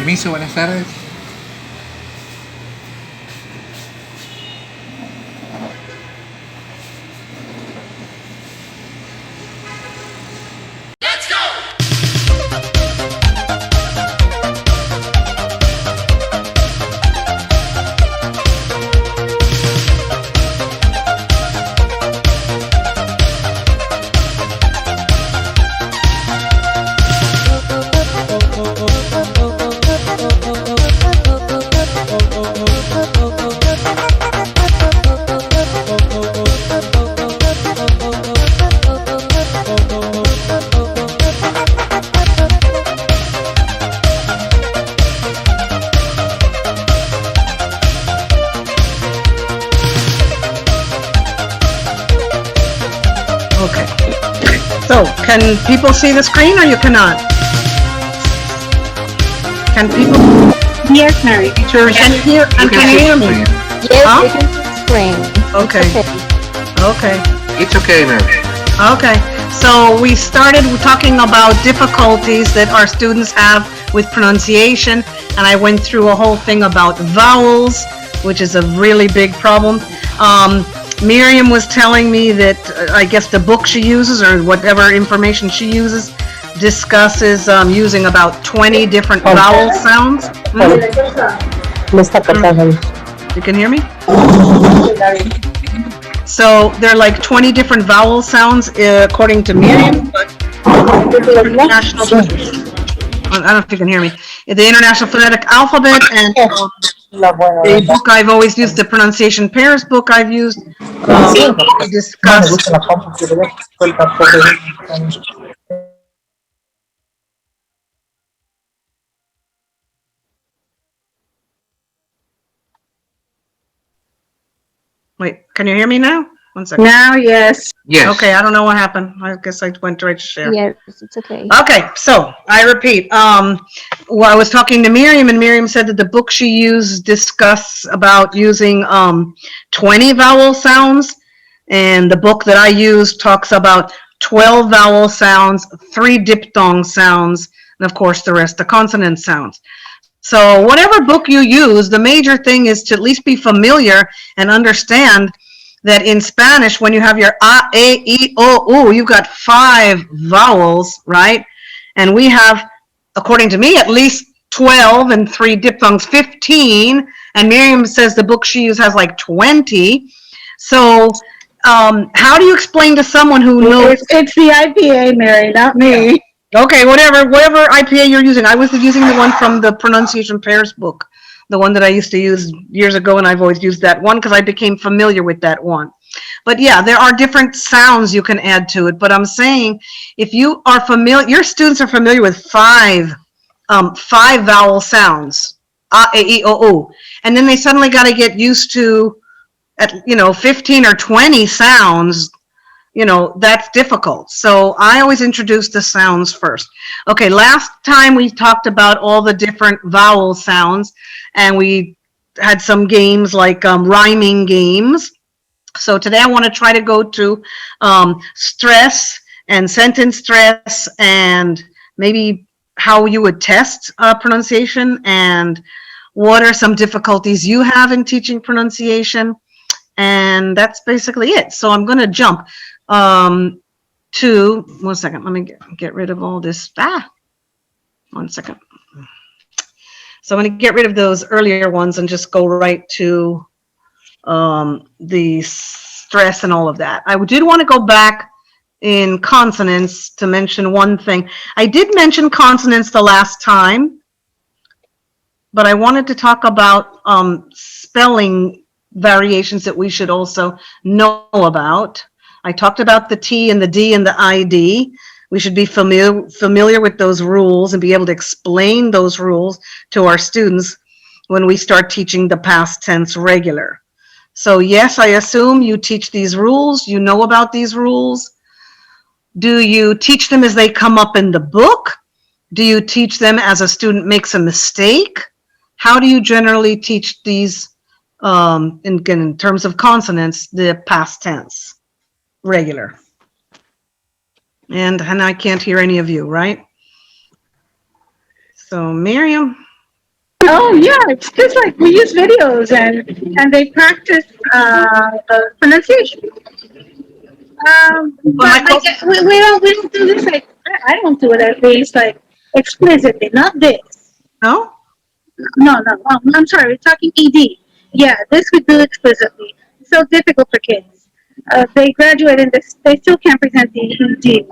Permiso, buenas tardes. So, can people see the screen or you cannot? Can people? Yes, Mary. Teachers can hear and can hear me? Yes, Huh? we can see the screen. Okay. Okay. It's okay, Mary. Okay. So we started talking about difficulties that our students have with pronunciation, and I went through a whole thing about vowels, which is a really big problem. Miriam was telling me that I guess the book she uses or whatever information she uses discusses using about 20 different vowel sounds. You can hear me? So there are like 20 different vowel sounds according to Miriam, but International, I don't know if you can hear me. The International Phonetic Alphabet and the book I've always used, the Pronunciation Pairs book I've used, we discussed. Wait, can you hear me now? One second. Now, yes. Yes. Okay, I don't know what happened. I guess I went right to share. Yes, it's okay. Okay, so I repeat. Well, I was talking to Miriam, and Miriam said that the book she used discuss about using 20 vowel sounds, and the book that I used talks about 12 vowel sounds, 3 diphthong sounds, and of course the rest the consonant sounds. So whatever book you use, the major thing is to at least be familiar and understand that in Spanish, when you have your a, e, o, u, you've got 5 vowels, right? And we have, according to me, at least 12 and 3 diphthongs, 15. And Miriam says the book she used has like 20. So how do you explain to someone who knows? It's the IPA, Mary, not me. Okay, whatever IPA you're using. I was using the one from the Pronunciation Pairs book, the one that I used to use years ago, and I've always used that one because I became familiar with that one. But yeah, there are different sounds you can add to it. But I'm saying, if you are familiar, your students are familiar with 5 vowel sounds, a, e, o, u, and then they suddenly got to get used to, 15 or 20 sounds. That's difficult. So I always introduce the sounds first. Okay, last time we talked about all the different vowel sounds, and we had some games like rhyming games. So today I want to try to go to stress and sentence stress, and maybe how you would test pronunciation, and what are some difficulties you have in teaching pronunciation. And that's basically it. So I'm going to jump to, 1 second, let me get rid of all this. 1 second. So I'm going to get rid of those earlier ones and just go right to the stress and all of that. I did want to go back in consonants to mention one thing. I did mention consonants the last time, but I wanted to talk about spelling variations that we should also know about. I talked about the T and the D and the ID. We should be familiar with those rules and be able to explain those rules to our students when we start teaching the past tense regular. So yes, I assume you teach these rules, you know about these rules. Do you teach them as they come up in the book? Do you teach them as a student makes a mistake? How do you generally teach these in terms of consonants, the past tense, regular? And I can't hear any of you, right? So Miriam, Oh yeah, it's just like we use videos and they practice pronunciation. Well, my But like we don't do this like I don't do it at least like explicitly, not this. no? No. I'm sorry, we're talking ED. Yeah, this we do explicitly. It's so difficult for kids. They graduate in this, they still can't present the ED.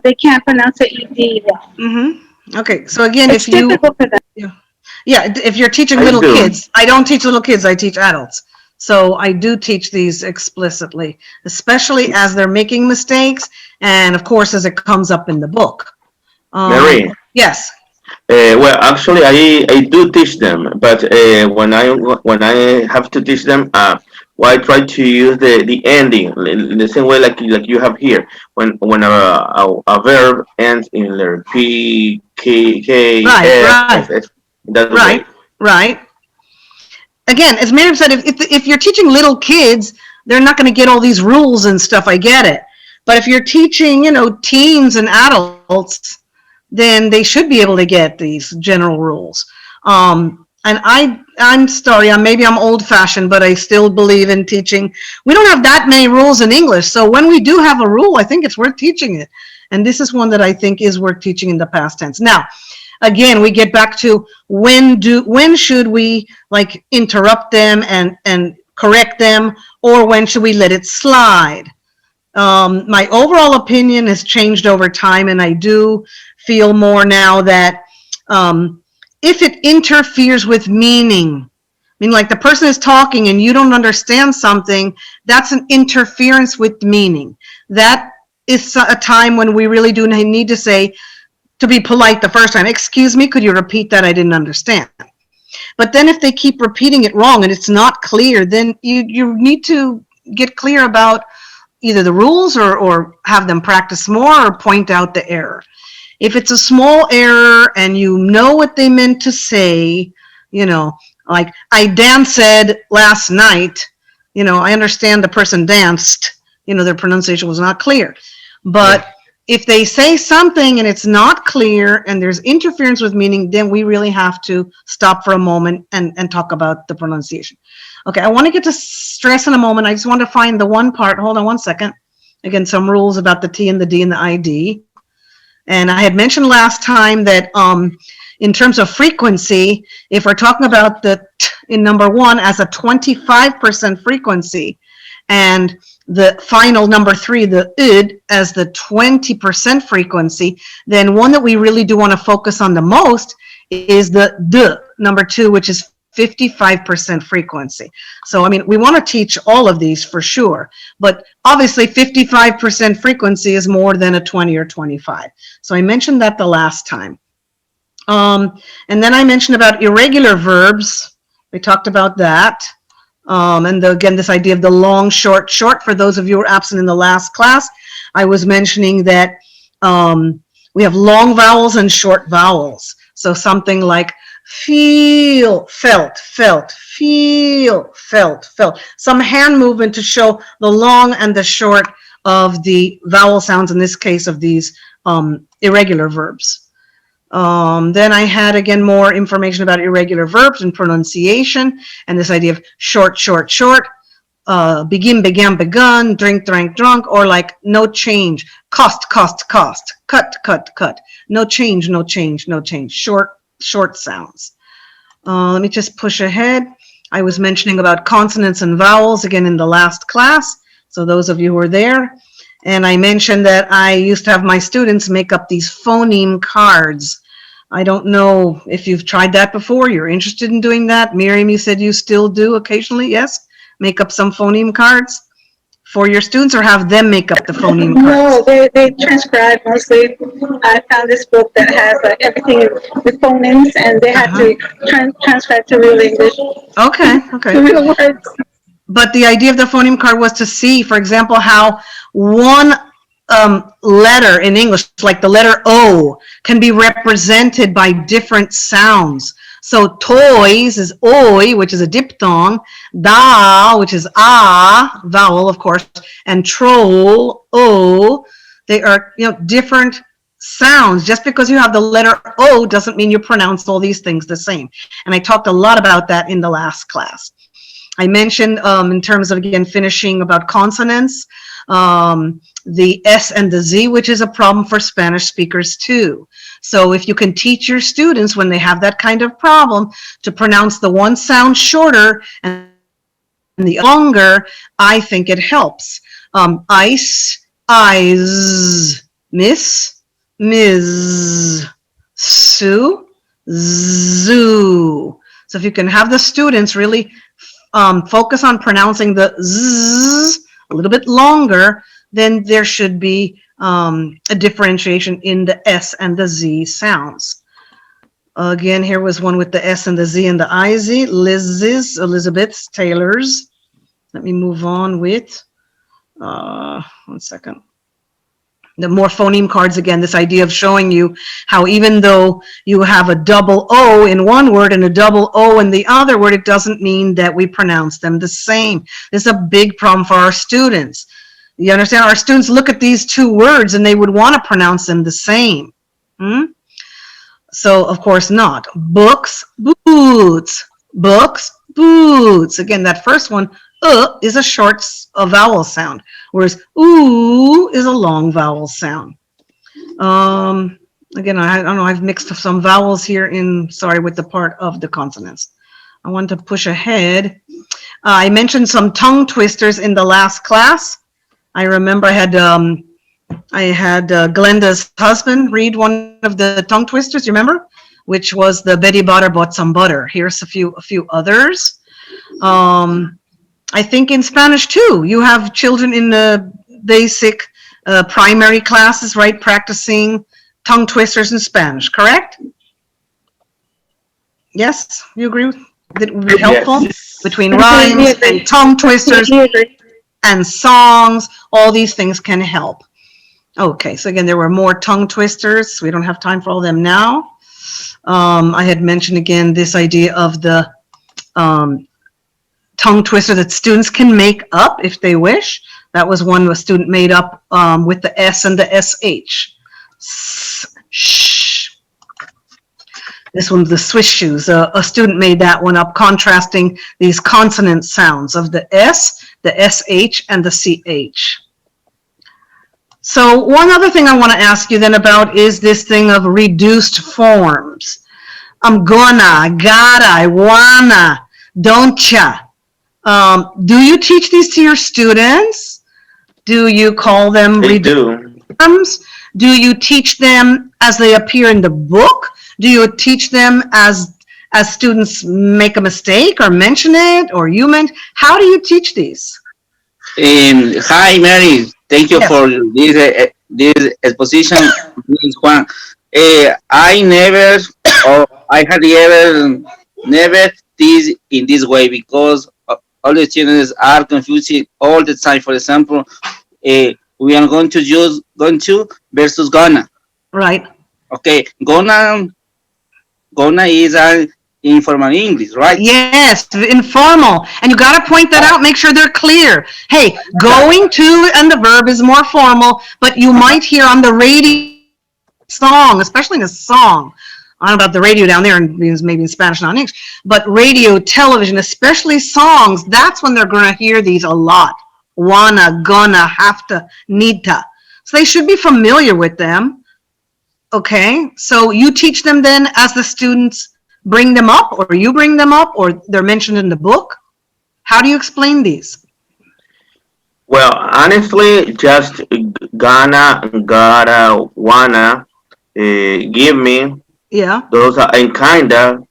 They can't pronounce the ED well. Mm-hmm. Okay, so again, It's if you, difficult for them. yeah, if you're teaching I little do. kids, I don't teach little kids, I teach adults. So I do teach these explicitly, especially as they're making mistakes, and of course, as it comes up in the book. Mary, Yes. well, actually, I do teach them, but when I have to teach them, well, I try to use the ending in the same way like you have here. When a verb ends in letter P, K, Right, F, right. S. That's the Right, way. right. Again, as Miriam said, if you're teaching little kids, they're not going to get all these rules and stuff. I get it. But if you're teaching, teens and adults, then they should be able to get these general rules. And I'm sorry, maybe I'm old fashioned, but I still believe in teaching. We don't have that many rules in English. So when we do have a rule, I think it's worth teaching it. And this is one that I think is worth teaching in the past tense. Now, again, we get back to when should we like interrupt them and correct them, or when should we let it slide? My overall opinion has changed over time, and I do feel more now that if it interferes with meaning, I mean, like the person is talking and you don't understand something, that's an interference with meaning. That is a time when we really do need to say, to be polite the first time, excuse me, could you repeat that? I didn't understand. But then if they keep repeating it wrong and it's not clear, then you need to get clear about either the rules or have them practice more or point out the error. If it's a small error and you know what they meant to say, like I danced last night, I understand the person danced, their pronunciation was not clear. But if they say something and it's not clear and there's interference with meaning, then we really have to stop for a moment and talk about the pronunciation. Okay, I want to get to stress in a moment. I just want to find the one part. Hold on one second. Again, some rules about the T and the D and the ID. And I had mentioned last time that in terms of frequency, if we're talking about the T in number 1 as a 25% frequency, and the final number 3, the id, as the 20% frequency, then one that we really do want to focus on the most is the D, number 2, which is 55% frequency. So, I mean, we want to teach all of these for sure, but obviously 55% frequency is more than a 20 or 25. So I mentioned that the last time. And then I mentioned about irregular verbs. We talked about that. And again, this idea of the long, short, short. For those of you who were absent in the last class, I was mentioning that we have long vowels and short vowels. So something like feel, felt, felt, feel, felt, felt. Some hand movement to show the long and the short of the vowel sounds, in this case of these irregular verbs. Then I had, again, more information about irregular verbs and pronunciation, and this idea of short, short, short, begin, began, begun, drink, drank, drunk, or like no change, cost, cost, cost, cut, cut, cut, no change, no change, no change, short, short sounds. Let me just push ahead. I was mentioning about consonants and vowels again in the last class, so those of you who are there. And I mentioned that I used to have my students make up these phoneme cards. I don't know if you've tried that before. You're interested in doing that. Miriam, you said you still do occasionally, yes? Make up some phoneme cards for your students, or have them make up the phoneme cards? No, they transcribe mostly. I found this book that has like everything with phonemes, and they had to transcribe to real English, Okay, okay. to real words. But the idea of the phoneme card was to see, for example, how one letter in English, like the letter O, can be represented by different sounds. So toys is oi, which is a diphthong, da, which is a, vowel, of course, and troll, o. They are, different sounds. Just because you have the letter O doesn't mean you pronounce all these things the same. And I talked a lot about that in the last class. I mentioned in terms of, again, finishing about consonants, the S and the Z, which is a problem for Spanish speakers too. So if you can teach your students when they have that kind of problem to pronounce the one sound shorter and the longer, I think it helps. Ice, eyes, miss, Ms., Sue, zoo. So if you can have the students really focus on pronouncing the Z a little bit longer, then there should be a differentiation in the S and the Z sounds. Again, here was one with the S and the Z and the IZ, Liz's, Elizabeth's, Taylor's. Let me move on with, 1 second. The more phoneme cards, again, this idea of showing you how even though you have a double O in one word and a double O in the other word, it doesn't mean that we pronounce them the same. This is a big problem for our students. You understand? Our students look at these two words and they would want to pronounce them the same. So, of course not. Books, boots. Books, boots. Again, that first one, is a short vowel sound, whereas ooh is a long vowel sound. Again, I don't know, I've mixed some vowels here with the part of the consonants. I want to push ahead. I mentioned some tongue twisters in the last class. I remember I had Glenda's husband read one of the tongue twisters, you remember? Which was the Betty Butter bought some butter. Here's a few others. I think in Spanish too, you have children in the basic primary classes, right, practicing tongue twisters in Spanish, correct? Yes, you agree? That it would be helpful? Yes. Between rhymes and tongue twisters and songs, all these things can help. Okay, so again, there were more tongue twisters. We don't have time for all of them now. I had mentioned again this idea of the tongue twister that students can make up if they wish. That was one a student made up with the S and the SH. Shh. This one's the Swiss shoes. A student made that one up, contrasting these consonant sounds of the S, the SH, and the CH. So one other thing I want to ask you then about is this thing of reduced forms. I'm gonna, gotta, I wanna, don't ya. Do you teach these to your students? Do you call them reduced forms? Do you teach them as they appear in the book? Do you teach them as students make a mistake or mention it, or you meant? How do you teach these? Hi, Mary. Thank you for this exposition. Juan. I never, or I hardly ever, never teach in this way because all the students are confusing all the time. For example, we are going to use going to versus gonna. Right. Okay, gonna is an informal English, right? Yes, informal. And you got to point that out, make sure they're clear. Hey, going to and the verb is more formal, but you might hear on the radio song, especially in a song. I don't know about the radio down there, and maybe in Spanish, not in English, but radio, television, especially songs, that's when they're going to hear these a lot. Wanna, gonna, have to, need to. So they should be familiar with them. Okay, so you teach them then as the students bring them up, or you bring them up, or they're mentioned in the book? How do you explain these? Well, honestly, just gonna, gotta, wanna, give me. Yeah. Those are, and kinda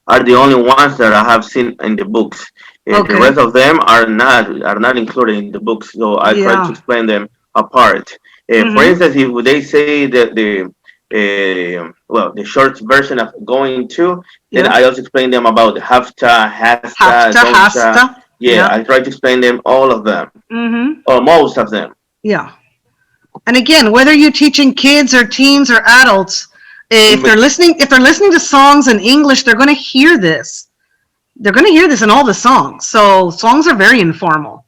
are the only ones that I have seen in the books. Okay. The rest of them are not included in the books, so I try to explain them apart. For instance, if they say that the short version of going to, then I also explain them about have to, has to. Yeah, I try to explain them, all of them, or most of them. Yeah. And again, whether you're teaching kids or teens or adults, if they're listening to songs in English, they're going to hear this. They're going to hear this in all the songs. So songs are very informal.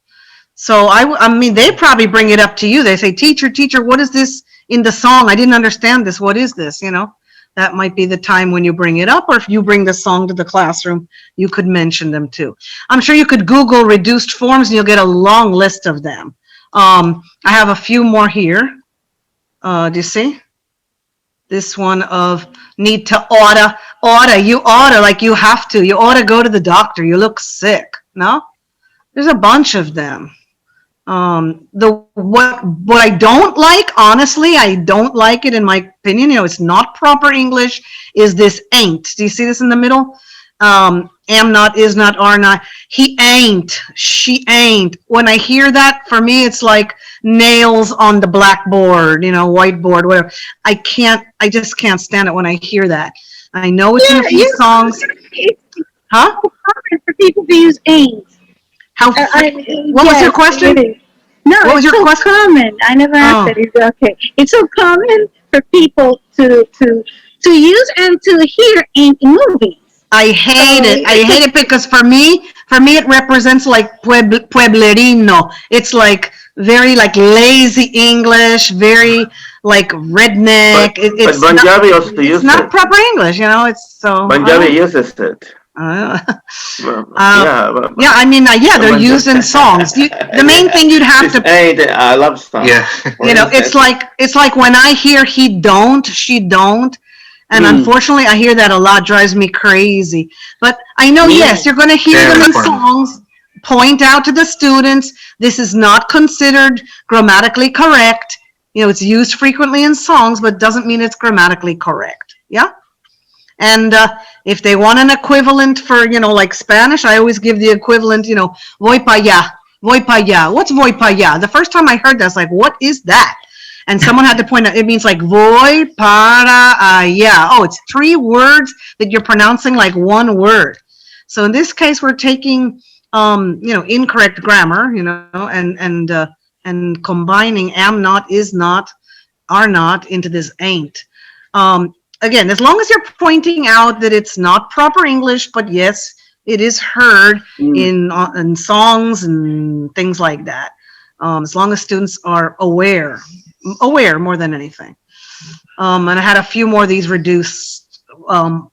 So I mean, they probably bring it up to you. They say, teacher, what does this in the song, I didn't understand this. What is this? You know, that might be the time when you bring it up, or if you bring the song to the classroom, you could mention them too. I'm sure you could Google reduced forms and you'll get a long list of them. I have a few more here. Do you see? This one of need to oughta, you oughta, like you have to, you oughta go to the doctor, you look sick. No? There's a bunch of them. What I don't like, honestly, I don't like it in my opinion, you know, it's not proper English, is this ain't. Do you see this in the middle? Am not, is not, are not. He ain't, she ain't. When I hear that, for me, it's like nails on the blackboard, you know, whiteboard, whatever. I just can't stand it when I hear that. I know it's in a few songs. Huh? It's common for people to use ain't. What was your question? No, what was your question? Common. I never asked that. Okay. It's so common for people to use and to hear in movies. I hate it. I hate it because for me, it represents like pueblerino. It's like very like lazy English, very like redneck. But Bon Jovi also uses it. It's not proper English, you know. It's so. Bon Jovi uses it. Yeah, I mean, they're used in songs. The main thing you'd have to. I love songs. Yeah. You know, it's like when I hear he don't, she don't. And unfortunately, I hear that a lot, drives me crazy. But I know, yes, you're going to hear them in songs. Point out to the students, this is not considered grammatically correct. You know, it's used frequently in songs, but doesn't mean it's grammatically correct. Yeah? And if they want an equivalent for, you know, like Spanish, I always give the equivalent, you know, voy pa allá, voy pa allá. What's voy pa allá? The first time I heard that, I was like, what is that? And someone had to point out, it means like voy para allá. Oh, it's 3 words that you're pronouncing like 1 word. So in this case, we're taking, you know, incorrect grammar, you know, and combining am not, is not, are not into this ain't. Again, as long as you're pointing out that it's not proper English, but yes, it is heard in songs and things like that. As long as students are aware more than anything. And I had a few more of these reduced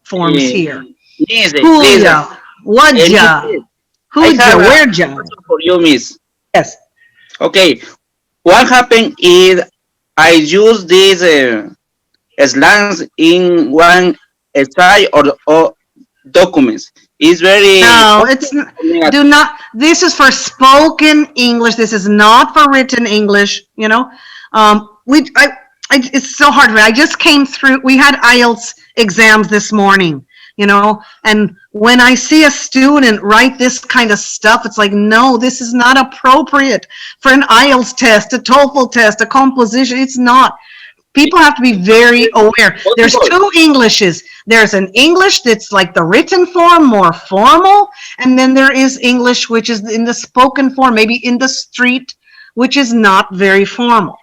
forms here. Who'ya, what'ya, who'ya, where'ya. For you, Miss. Yes. Okay. What happened is I use these slangs in one essay or documents. It's very no. It's do not. This is for spoken English. This is not for written English. You know, it's so hard. I just came through. We had IELTS exams this morning. You know, and when I see a student write this kind of stuff, it's like, no, this is not appropriate for an IELTS test, a TOEFL test, a composition. It's not. People have to be very aware. There's 2 Englishes. There's an English that's like the written form, more formal, and then there is English which is in the spoken form, maybe in the street, which is not very formal.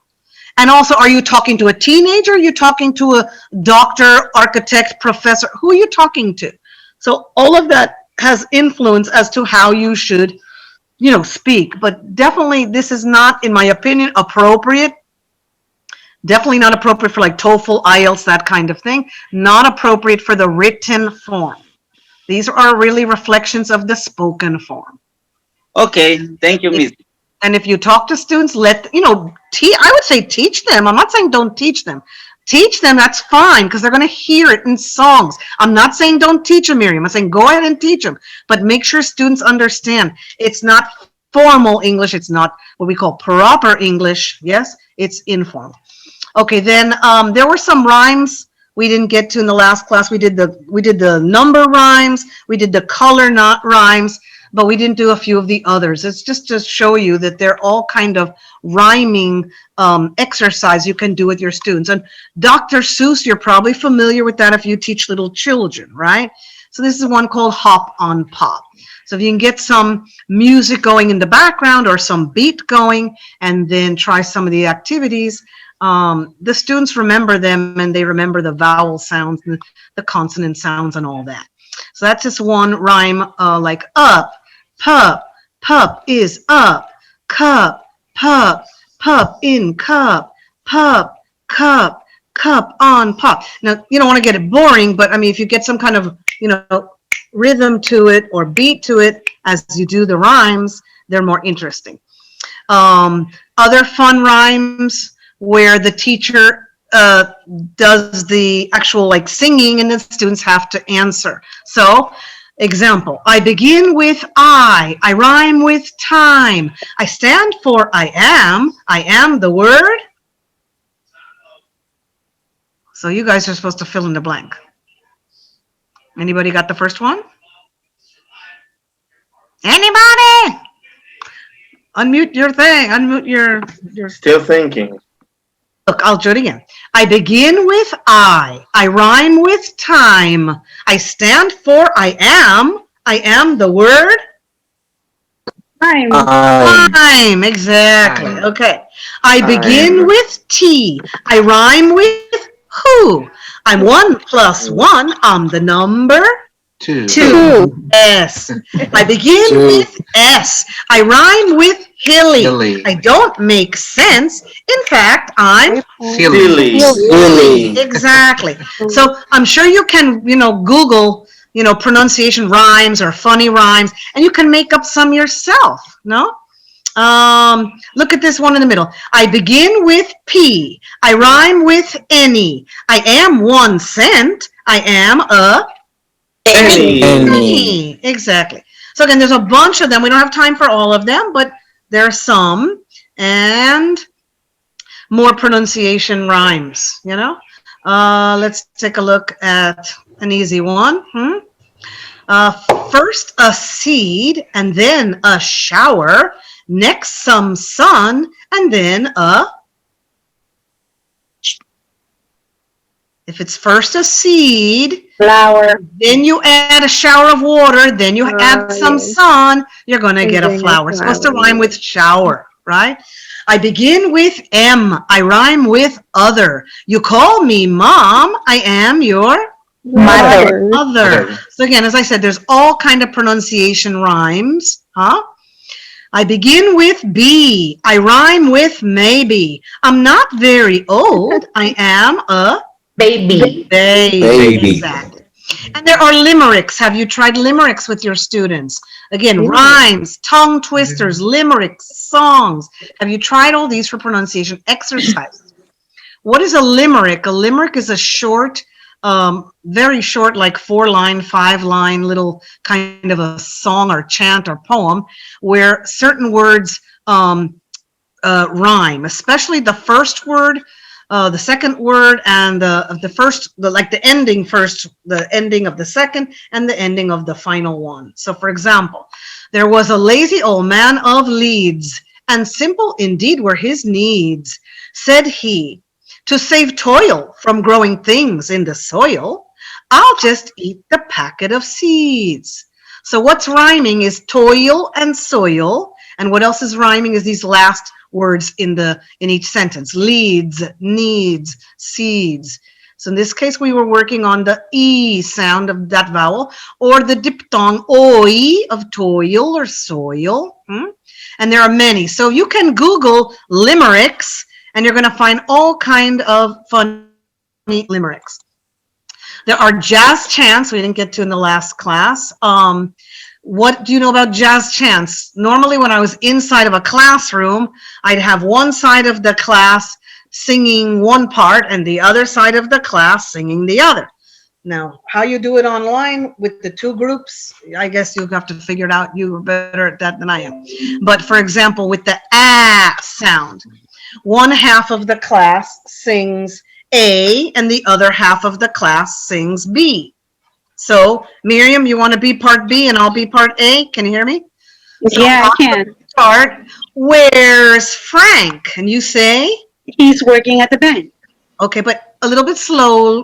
And also, are you talking to a teenager? Are you talking to a doctor, architect, professor? Who are you talking to? So all of that has influence as to how you should, you know, speak. But definitely, this is not, in my opinion, appropriate. Definitely not appropriate for like TOEFL, IELTS, that kind of thing. Not appropriate for the written form. These are really reflections of the spoken form. Okay, thank you, Miss. And if you talk to students, I would say teach them. I'm not saying don't teach them. Teach them, that's fine, because they're going to hear it in songs. I'm not saying don't teach them, Miriam. I'm saying go ahead and teach them. But make sure students understand it's not formal English. It's not what we call proper English. Yes, it's informal. Okay, then there were some rhymes we didn't get to in the last class. We did the number rhymes, we did the color not rhymes, but we didn't do a few of the others. It's just to show you that they're all kind of rhyming exercise you can do with your students. And Dr. Seuss, you're probably familiar with that if you teach little children, right? So this is one called Hop on Pop. So if you can get some music going in the background or some beat going, and then try some of the activities, the students remember them, and they remember the vowel sounds and the consonant sounds and all that. So that's just one rhyme, like up, pup, pup is up, cup, pup, pup in cup, pup, cup, cup on pop. Now, you don't want to get it boring, but I mean, if you get some kind of, rhythm to it or beat to it as you do the rhymes, they're more interesting. Other fun rhymes where the teacher does the actual like singing and the students have to answer. So, example, I begin with I rhyme with time. I stand for I am the word. So you guys are supposed to fill in the blank. Anybody got the first one? Anybody? Unmute your thing, unmute your... Still thinking. Look, I'll do it again. I begin with I rhyme with time. I stand for I am the word. Time, exactly. Time. Okay. I begin with T. I rhyme with who. I'm 1 + 1. I'm the number 2. 2. S. I begin with S. I rhyme with hilly. Hilly. I don't make sense. In fact, I'm Silly. Silly. exactly. So I'm sure you can, Google, pronunciation rhymes or funny rhymes, and you can make up some yourself, no? Look at this one in the middle. I begin with P. I rhyme with any. I am 1 cent. I am a penny. Exactly. So again, there's a bunch of them. We don't have time for all of them, but there are some and more pronunciation rhymes, Let's take a look at an easy one. First a seed and then a shower. Next some sun and then a... If it's first a seed, Flower. then you add a shower of water, then you add some sun, you're going to get a flower. It's supposed to rhyme with shower, right? I begin with M. I rhyme with other. You call me mom. I am your mother. So again, as I said, there's all kind of pronunciation rhymes, I begin with B. I rhyme with maybe. I'm not very old. I am a baby. Exactly. And there are limericks. Have you tried limericks with your students? Again, rhymes, tongue twisters, limericks, songs. Have you tried all these for pronunciation exercises? What is a limerick? A limerick is a short, very short, like 4-line, 5-line little kind of a song or chant or poem where certain words rhyme, especially the first word, the second word, and the first, like the ending first, the ending of the second, and the ending of the final one. So for example, there was a lazy old man of Leeds, and simple indeed were his needs. Said he, to save toil from growing things in the soil, I'll just eat the packet of seeds. So what's rhyming is toil and soil, and what else is rhyming is these last words in each sentence. Leads, needs, seeds. So in this case, we were working on the E sound of that vowel, or the diphthong OI of toil or soil. And there are many. So you can Google limericks, and you're going to find all kind of funny limericks. There are jazz chants we didn't get to in the last class. What do you know about jazz chants? Normally when I was inside of a classroom, I'd have one side of the class singing one part and the other side of the class singing the other. Now, how you do it online with the two groups, I guess you'll have to figure it out. You are better at that than I am. But for example, with the A sound, one half of the class sings A and the other half of the class sings B. So, Miriam, you want to be part B and I'll be part A? Can you hear me? So Yeah, I can. Start. Where's Frank? And you say? He's working at the bank. Okay, but a little bit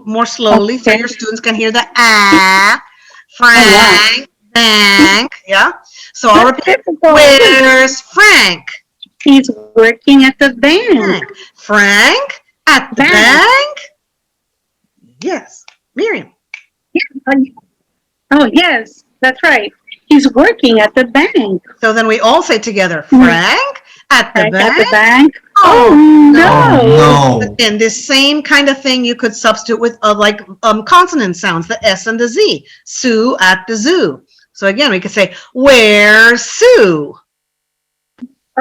more slowly, so Okay. your students can hear the ah, Frank, bank, yeah? So I'll repeat, where's Frank? He's working at the bank. Frank at the bank? Yes, Miriam. Oh, yes, that's right. He's working at the bank. So then we all say together, Frank at the Frank bank? at the bank no. And this same kind of thing you could substitute with consonant sounds, the S and the Z. Sue at the zoo. So again, we could say, where's Sue?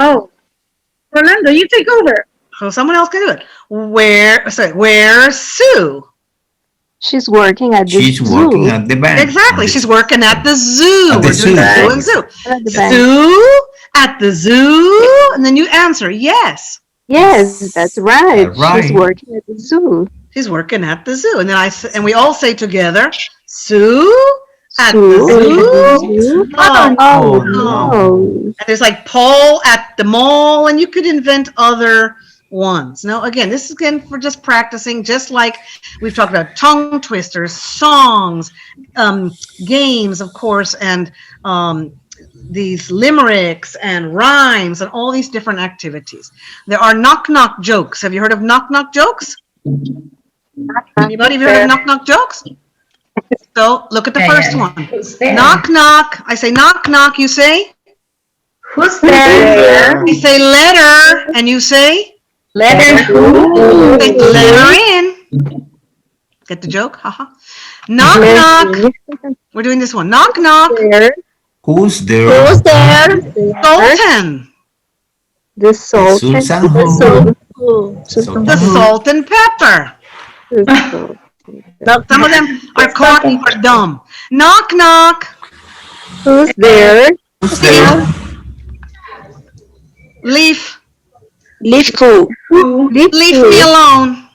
Oh, Rolando, you take over. So someone else can do it. Where's Sue? She's working at the She's zoo. working at the bank. Exactly. She's working at the zoo. At the We're zoo. doing zoo. At the bank. Sue at the zoo. And then you answer, yes. Yes, that's right. Right. She's working at the zoo. She's working at the zoo. And then we all say together, Sue at Sue the zoo. zoo. Oh, Oh, no. no. And there's like Paul at the mall, and you could invent other ones. Now, again, this is again for just practicing, just like we've talked about tongue twisters, songs, games, of course, and these limericks and rhymes and all these different activities. There are knock-knock jokes. Have you heard of knock-knock jokes? Anybody have you heard of knock-knock jokes? So look at the first one. Knock-knock. I say knock-knock. You say? Who's there? I say letter, and you say? Letter who? Say letter in. Get the joke? Haha. Knock, knock. We're doing this one. Knock, knock. Who's there? Who's there? Sultan. The Sultan. Sultan. The salt and pepper. Some of them are caught or dumb. Knock, knock. Who's there? Who's there? Leaf. Leave who? Leave me alone.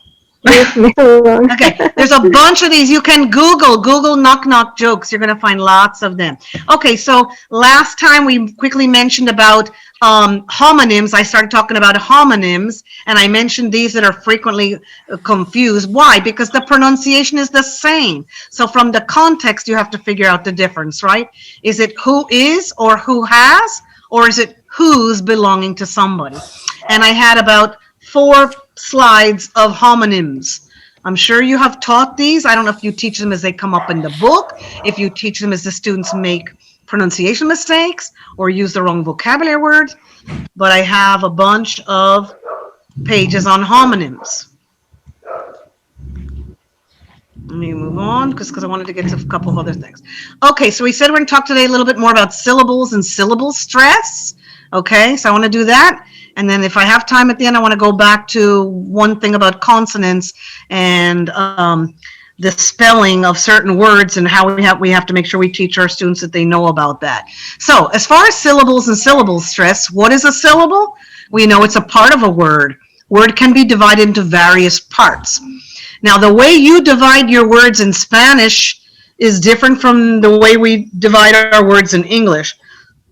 Leave me alone. Okay, there's a bunch of these. You can Google knock-knock jokes. You're going to find lots of them. Okay, so last time we quickly mentioned about homonyms. I started talking about homonyms, and I mentioned these that are frequently confused. Why? Because the pronunciation is the same. So from the context, you have to figure out the difference, right? Is it who is or who has, or is it who's belonging to somebody? And I had about 4 slides of homonyms. I'm sure you have taught these. I don't know if you teach them as they come up in the book, if you teach them as the students make pronunciation mistakes or use the wrong vocabulary words, but I have a bunch of pages on homonyms. Let me move on because I wanted to get to a couple of other things. Okay, so we said we're going to talk today a little bit more about syllables and syllable stress. Okay, so I want to do that. And then if I have time at the end, I want to go back to one thing about consonants and the spelling of certain words and how we have to make sure we teach our students that they know about that. So as far as syllables and syllable stress, what is a syllable? We know it's a part of a word. Word can be divided into various parts. Now, the way you divide your words in Spanish is different from the way we divide our words in English.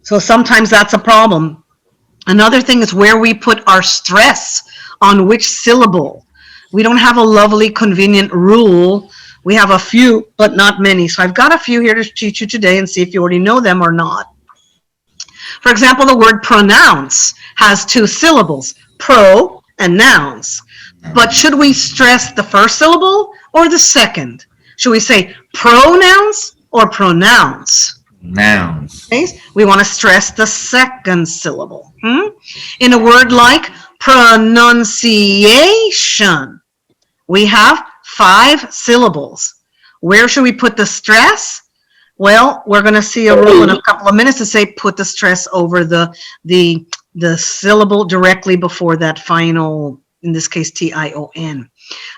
So sometimes that's a problem. Another thing is where we put our stress on which syllable. We don't have a lovely, convenient rule. We have a few, but not many. So I've got a few here to teach you today and see if you already know them or not. For example, the word pronounce has 2 syllables, pro and nouns. But should we stress the first syllable or the second? Should we say pronouns or pronounce? Nouns. Okay? We want to stress the second syllable. In a word like pronunciation, we have 5 syllables. Where should we put the stress? Well, we're going to see a rule in a couple of minutes to say put the stress over the syllable directly before that final, in this case, T-I-O-N.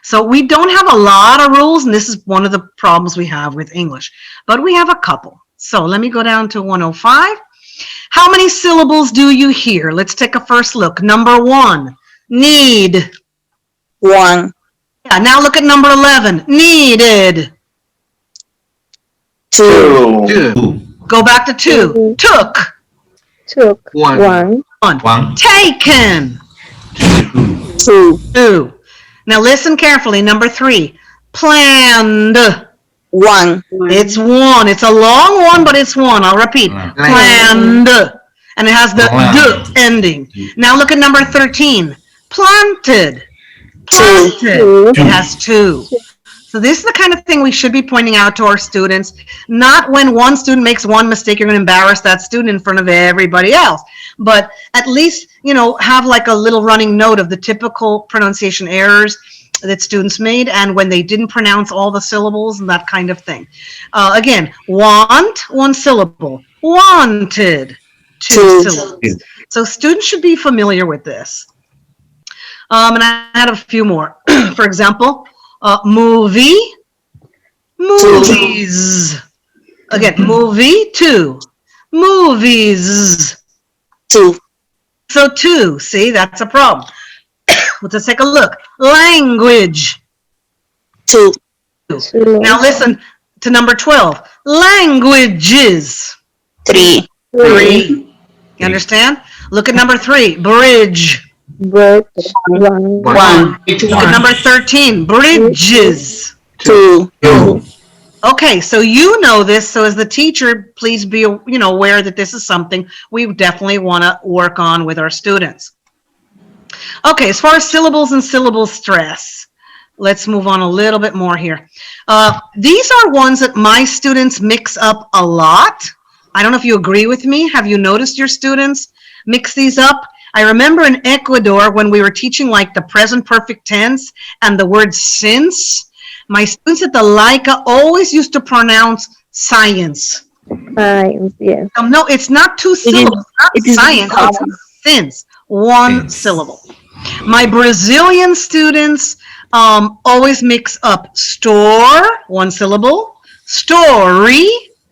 So we don't have a lot of rules, and this is one of the problems we have with English, but we have a couple. So let me go down to 105. How many syllables do you hear? Let's take a first look. Number 1, need. 1. Yeah, now look at number 11, needed. 2. 2. Go back to 2, took. Took. 1. 1. Taken. 2. 2. Now listen carefully. Number 3, planned. 1. It's 1. It's a long one, but it's 1. I'll repeat. Planned. And it has the d ending. Now look at number 13. Planted. Planted. It has 2. So this is the kind of thing we should be pointing out to our students, not when one student makes one mistake, you're going to embarrass that student in front of everybody else. But at least, you know, have like a little running note of the typical pronunciation errors that students made and when they didn't pronounce all the syllables and that kind of thing. Again, want, one syllable. Wanted, two syllables. So students should be familiar with this. And I had a few more. For example, movie, movies. Again, movie, two. Movies. Two. So two, see, that's a problem. Let's take a look. Language. Two. Now listen to number 12. Languages. Three. Three. You understand? Look at number 3. Bridge. One. Look at number 13. Bridges. Two. Okay, so you know this. So as the teacher, please be, you know, aware that this is something we definitely want to work on with our students. Okay, as far as syllables and syllable stress, let's move on a little bit more here. These are ones that my students mix up a lot. I don't know if you agree with me. Have you noticed your students mix these up? I remember in Ecuador when we were teaching like the present perfect tense and the word since, my students at the LICA always used to pronounce science. Science, yes. No, it's not two syllables, not science, it's since, one syllable. My Brazilian students always mix up store, one syllable, story,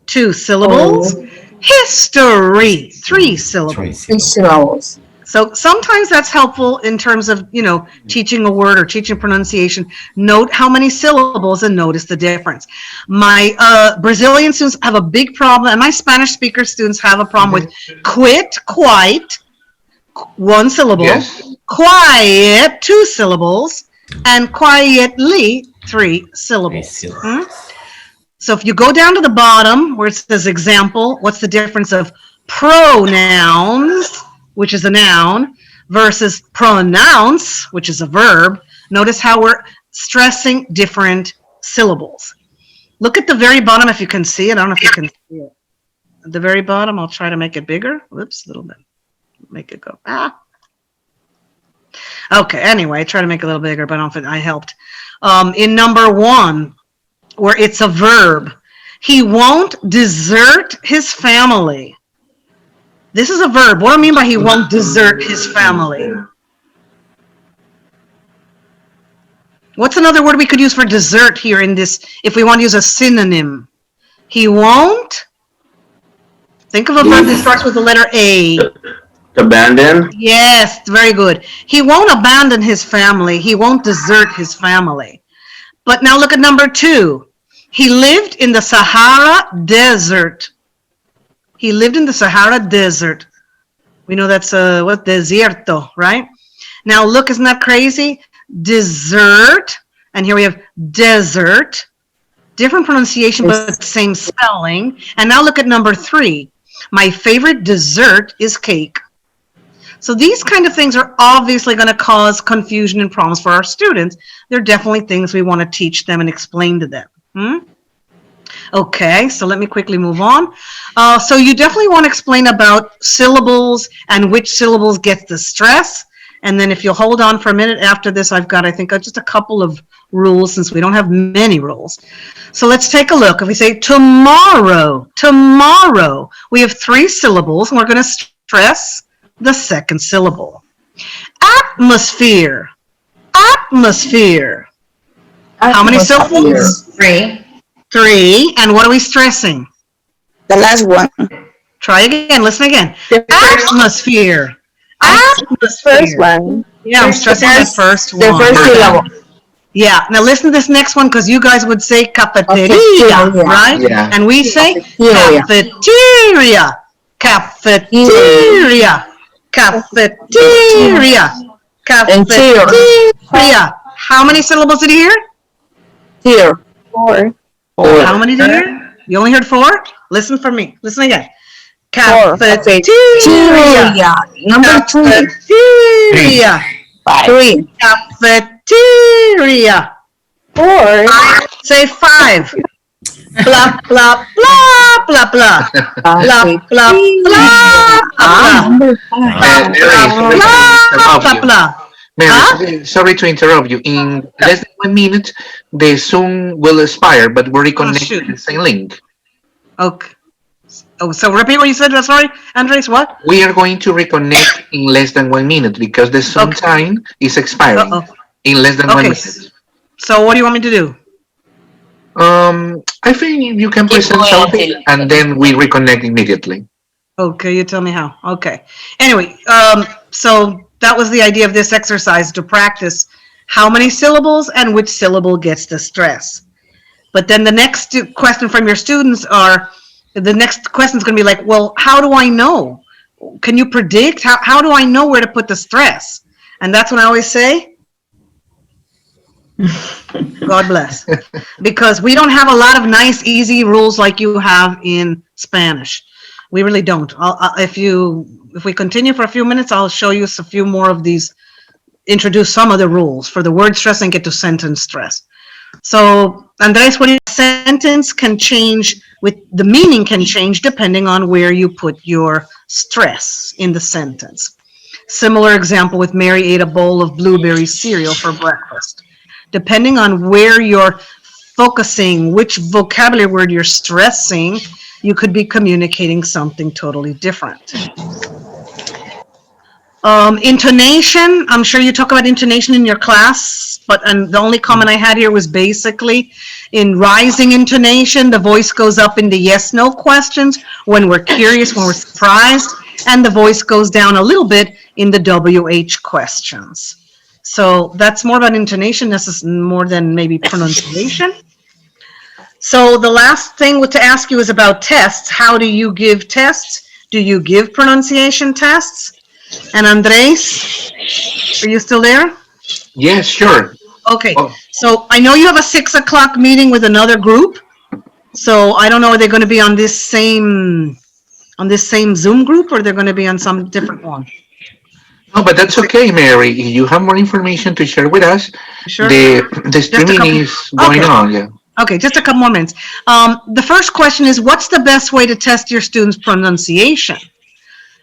two syllables, history, three syllables. So sometimes that's helpful in terms of, you know, teaching a word or teaching pronunciation. Note how many syllables and notice the difference. My Brazilian students have a big problem, and my Spanish speaker students have a problem with quit, quite, one syllable, quiet, two syllables, and quietly, three syllables. So if you go down to the bottom where it says example, what's the difference of pronouns, which is a noun, versus pronounce, which is a verb? Notice how we're stressing different syllables. Look at the very bottom if you can see it. I don't know if you can see it. At the very bottom, I'll try to make it bigger. Whoops, a little bit. Make it go, Okay, anyway, try to make it a little bigger, but I don't think I helped. In number 1, where it's a verb, he won't desert his family. This is a verb. What do I mean by he won't desert his family? What's another word we could use for desert here in this, if we want to use a synonym? He won't. Think of a verb that starts with the letter A. Abandon? Yes, very good. He won't abandon his family. He won't desert his family. But now look at number 2. He lived in the Sahara Desert. He lived in the Sahara Desert. We know that's what, desierto, right? Now look, isn't that crazy? Desert, and here we have desert. Different pronunciation, but same spelling. And now look at number 3. My favorite dessert is cake. So these kind of things are obviously going to cause confusion and problems for our students. They're definitely things we want to teach them and explain to them. Okay, so let me quickly move on. So you definitely want to explain about syllables and which syllables get the stress. And then if you'll hold on for a minute after this, I've got, I think, just a couple of rules since we don't have many rules. So let's take a look. If we say tomorrow, tomorrow, we have 3 syllables, and we're going to stress the second syllable. Atmosphere, atmosphere. How many syllables? 3. 3. And what are we stressing? The last one. Try again. Listen again. Atmosphere. The first one. Yeah, I'm stressing the first one. The first syllable. Yeah. Now listen to this next one, because you guys would say cafeteria, right? Yeah. And we say cafeteria. Cafeteria. Cafeteria. Cafeteria. How many syllables did you hear? Here. 4. How many did you hear? You only heard 4? Listen for me. Listen again. Cafeteria. Number 2. Cafeteria. 3. Cafeteria. 4. Say 5. Blah, blah, blah, blah, blah. Blah, blah, blah, blah. Number Mary, 5. sorry to Blah, interrupt blah, you. blah. Mary, Huh? sorry to interrupt you. In less than 1 minute, the Zoom will expire, but we're reconnecting shoot. the same link. Okay. Oh, so repeat what you said. Sorry, Andres, what? We are going to reconnect in less than 1 minute because the Zoom Okay. time is expiring Uh-oh. in less than 1 Okay. minute. So what do you want me to do? I think you can Keep present going something until- and then we reconnect immediately. Okay, you tell me how. Okay. Anyway, so that was the idea of this exercise, to practice how many syllables and which syllable gets the stress. But then the next question from your students are, the next question is going to be like, well, how do I know? Can you predict? How do I know where to put the stress? And that's when I always say, God bless. Because we don't have a lot of nice, easy rules like you have in Spanish. We really don't. If we continue for a few minutes, I'll show you a few more of these, introduce some of the rules for the word stress and get to sentence stress. So, Andres, what sentence can change with the meaning can change depending on where you put your stress in the sentence. Similar example with Mary ate a bowl of blueberry cereal for breakfast. Depending on where you're focusing, which vocabulary word you're stressing, you could be communicating something totally different. Intonation, I'm sure you talk about intonation in your class, but the only comment I had here was basically in rising intonation, the voice goes up in the yes/no questions when we're curious, when we're surprised, and the voice goes down a little bit in the WH questions. So that's more about intonation, this is more than maybe pronunciation. So the last thing to ask you is about tests. How do you give tests? Do you give pronunciation tests? And Andres, are you still there? Yes, sure. Okay, Oh. so I know you have a 6 o'clock meeting with another group. So I don't know, are they going to be on this same Zoom group, or they're going to be on some different one? No, but that's okay, Mary. If you have more information to share with us, Sure. the streaming couple- is going Okay. on, yeah. Okay, just a couple more minutes. The first question is, what's the best way to test your students' pronunciation?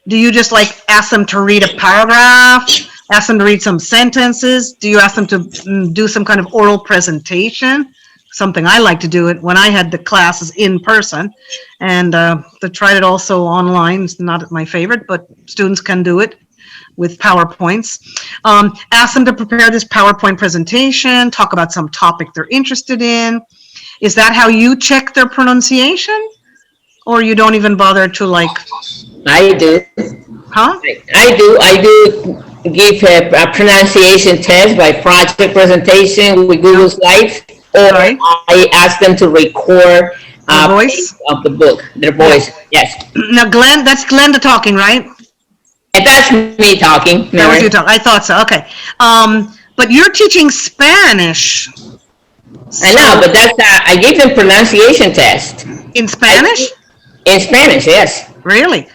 Do you just like ask them to read a paragraph, ask them to read some sentences? Do you ask them to do some kind of oral presentation? Something I like to do it when I had the classes in person, and they tried it also online. It's not my favorite, but students can do it with PowerPoints. Ask them to prepare this PowerPoint presentation, talk about some topic they're interested in. Is that how you check their pronunciation? Or you don't even bother to like, I do. huh? I do give a pronunciation test by project presentation with Google Slides, or Right. I ask them to record The a voice? page of the book, their voice. Yes, Now, Glenn, that's Glenda talking, right? and that's me talking. That was Mary. you talking. I thought so. Okay. But you're teaching Spanish. I know, but that's I give them pronunciation test In Spanish? in Spanish. Yes. Really?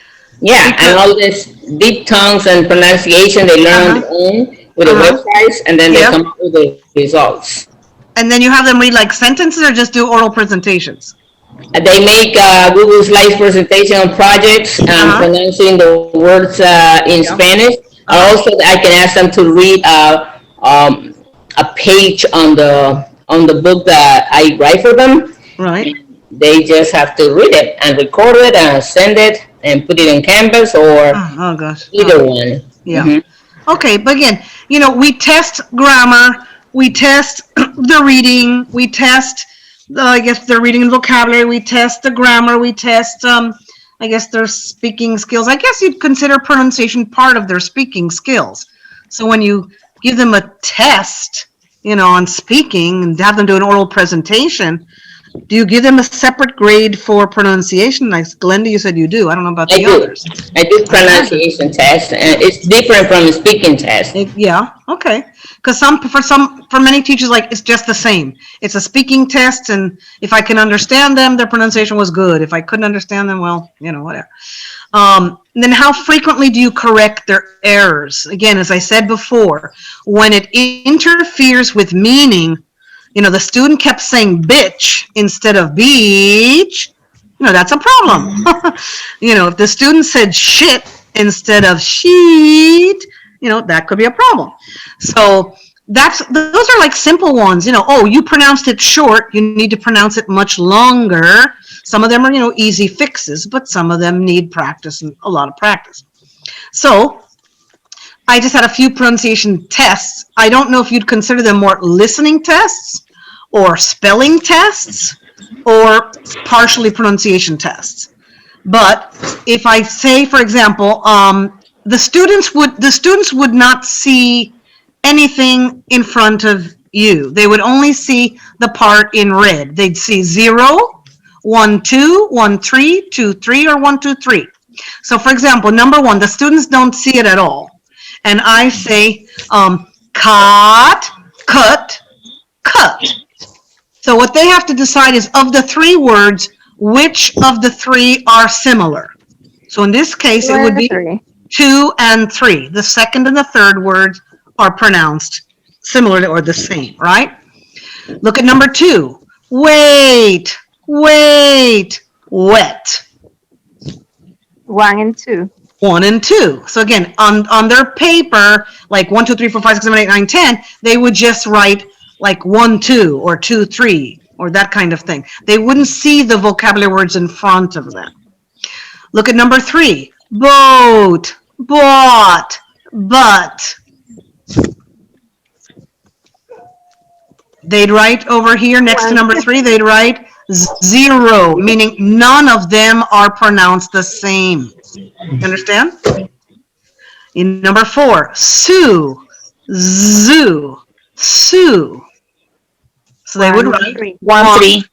Yeah, Because- and all this deep tongues and pronunciation they learn on their own with the websites, and then they Yeah. come up with the results. And then you have them read like sentences or just do oral presentations? And they make Google Slides presentation on projects, pronouncing the words in Spanish. Also, I can ask them to read a page on the book that I write for them. Right. They just have to read it and record it and send it and put it in Canvas or Oh, gosh. either one. Yeah. Mhm. Okay, but again, you know, we test grammar, we test the reading, we test, I guess, the reading and vocabulary, we test the grammar, we test, I guess, their speaking skills. I guess you'd consider pronunciation part of their speaking skills. So when you give them a test, you know, on speaking and have them do an oral presentation, do you give them a separate grade for pronunciation? Like Glenda, you said you do. I don't know about I the do. others. I do pronunciation test, and it's different from the speaking test. Yeah, okay. Because for many teachers, like, it's just the same. It's a speaking test, and if I can understand them, their pronunciation was good. If I couldn't understand them, well, you know, whatever. And then how frequently do you correct their errors? Again, as I said before, when it interferes with meaning, you know, the student kept saying bitch instead of beach, you know, that's a problem. You know, if the student said shit instead of sheet, you know, that could be a problem. So those are like simple ones, you know, oh, you pronounced it short, you need to pronounce it much longer. Some of them are, you know, easy fixes, but some of them need practice and a lot of practice. So I just had a few pronunciation tests. I don't know if you'd consider them more listening tests or spelling tests or partially pronunciation tests. But if I say, for example, the students would not see anything in front of you. They would only see the part in red. They'd see 0, 1, 2, 1, 3, 2, 3, or 1, 2, 3. So for example, number 1, the students don't see it at all. And I say, cut, cut, cut. So what they have to decide is, of the 3 words, which of the 3 are similar. So in this case, it would be 2 and 3. The second and the third words are pronounced similarly or the same, right? Look at number 2. Wait, wait, wet. 1 and 2. 1 and 2. So again, on their paper, like 1, 2, 3, 4, 5, 6, 7, 8, 9, 10, they would just write like 1, 2 or 2, 3 or that kind of thing. They wouldn't see the vocabulary words in front of them. Look at number 3. Boat, bought, but. They'd write over here next to number 3, they'd write 0, meaning none of them are pronounced the same. You understand? In number 4, Sue, zoo, Sue. So they would write 1, 3.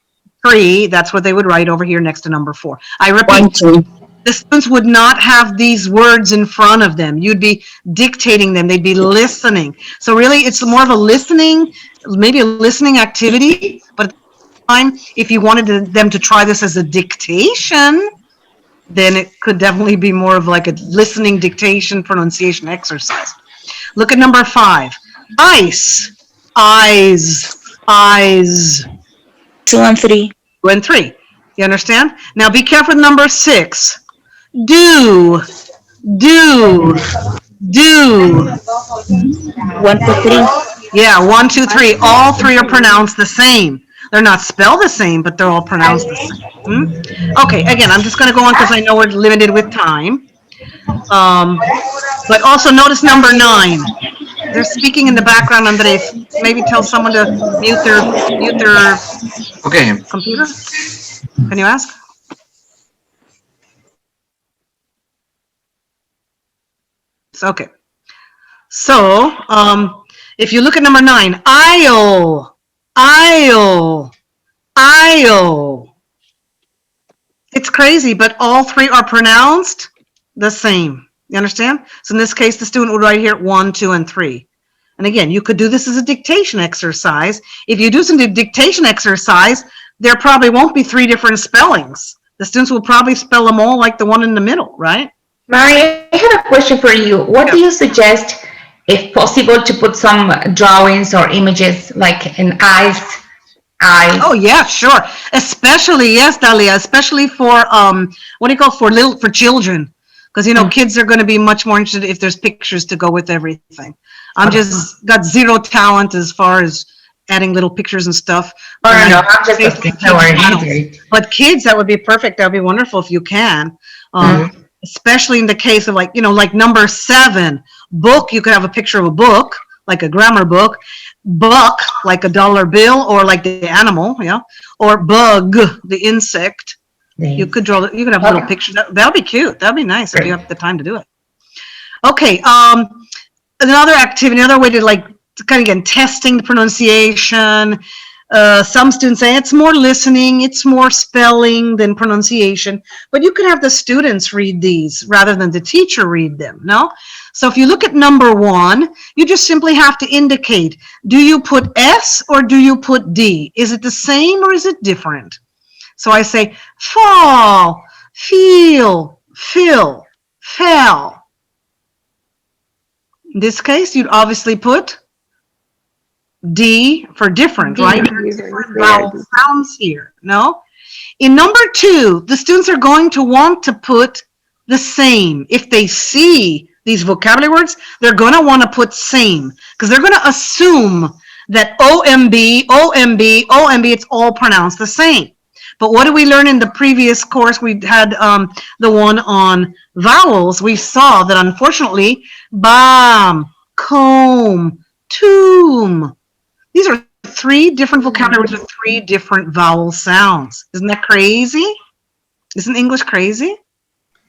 3. That's what they would write over here next to number 4. I 1, repeat, 2. the students would not have these words in front of them. You'd be dictating them. They'd be listening. So really, it's more of a listening, maybe a listening activity. But at the time, if you wanted them to try this as a dictation, then it could definitely be more of like a listening dictation pronunciation exercise. Look at number 5. Ice, eyes, eyes. 2 and 3. 2 and 3. You understand? Now be careful with number 6. Do, do, do. 1, 2, 3. Yeah, 1, 2, 3. All 3 are pronounced the same. They're not spelled the same, but they're all pronounced the same. Okay, again, I'm just going to go on because I know we're limited with time. But also notice number 9. They're speaking in the background, Andres. Maybe tell someone to mute their Okay. computer. Can you ask? Okay. So, if you look at number 9, aisle, aisle, aisle. It's crazy, but all 3 are pronounced the same. You understand? So in this case, the student would write here 1, 2, and 3. And again, you could do this as a dictation exercise. If you do some dictation exercise, there probably won't be 3 different spellings. The students will probably spell them all like the one in the middle, right? Mari, I have a question for you. What do you suggest, if possible, to put some drawings or images like an eyes? Oh yeah, sure. Especially, yes, Dalia, especially for what do you call for children? Because you know, kids are going to be much more interested if there's pictures to go with everything. I'm just got 0 talent as far as adding little pictures and stuff. Oh, no, I'm just asking how are But kids, that would be perfect. That would be wonderful if you can. Especially in the case of like, you know, like number 7, book, you could have a picture of a book, like a grammar book, buck, like a dollar bill, or like the animal, yeah, or bug, the insect. You could draw, you could have little pictures. That'll be cute. That'll be nice if you have the time to do it. Okay, another activity, another way to like, kind of again, testing the pronunciation. Some students say it's more listening, it's more spelling than pronunciation, but you could have the students read these rather than the teacher read them, no? So if you look at number 1, you just simply have to indicate, do you put S or do you put D? Is it the same or is it different? So I say fall, feel, fill, fell. In this case, you'd obviously put D for different, right? There are Different, different they are vowel different. sounds here, no? In number 2, the students are going to want to put the same. If they see these vocabulary words, they're going to want to put same because they're going to assume that OMB, OMB, OMB, it's all pronounced the same. But what did we learn in the previous course? We had the one on vowels. We saw that unfortunately, bomb, comb, tomb. These are 3 different vocabularies with 3 different vowel sounds. Isn't that crazy? Isn't English crazy?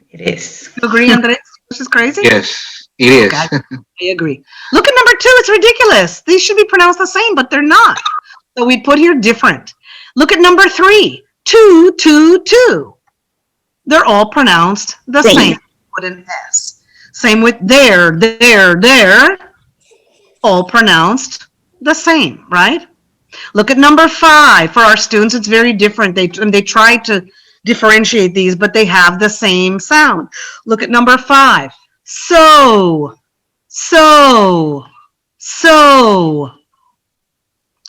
It is. You agree, Andres? This is crazy? Yes, it is. Okay, I agree. Look at number 2. It's ridiculous. These should be pronounced the same, but they're not. So we put here different. Look at number 3. 2, 2, 2. They're all pronounced the same. Put an S. Same with there, there. All pronounced the same, right? Look at number 5. For our students, it's very different. They try to differentiate these, but they have the same sound. Look at number 5. So.